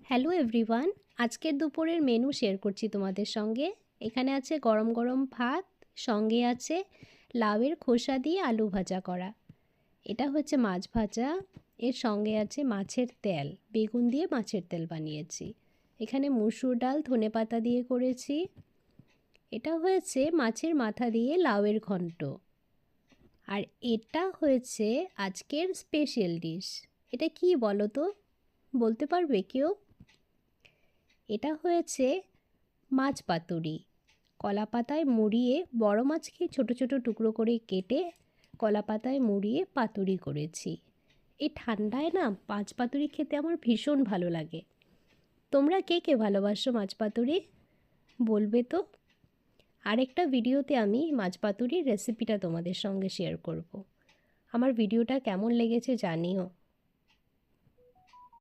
Hello everyone, আজকের দুপুরের menu share করছি তোমাদের সঙ্গে। এখানে আছে গরম গরম ভাত, সঙ্গে আছে লাউয়ের খোসা দিয়ে আলু ভাজা করা। এটা হচ্ছে মাছ ভাজা, এর সঙ্গে আছে মাছের তেল, বেগুন দিয়ে মাছের তেল বানিয়েছি। এখানে মসুর ডাল ধনেপাতা দিয়ে করেছি। এটা হয়েছে মাছের মাথা দিয়ে লাউয়ের ঘন্ট। আর এটা হয়েছে আজকের স্পেশাল ডিশ। এটা কি বলো তো, বলতে পারবে কেউ? এটা হয়েছে মাছ পাতুরি। কলা পাতায় মুড়িয়ে, বড় মাছকে ছোট ছোট টুকরো করে কেটে কলা পাতায় মুড়িয়ে পাতুরি করেছি। এই ঠান্ডায় না মাছ পাতুরি খেতে আমার ভীষণ ভালো লাগে। তোমরা কে কে ভালোবাসো মাছ পাতুরি, বলবে তো? আরেকটা ভিডিওতে আমি মাছ পাতুরির রেসিপিটা তোমাদের সঙ্গে শেয়ার করব। আমার ভিডিওটা কেমন লেগেছে জানিও।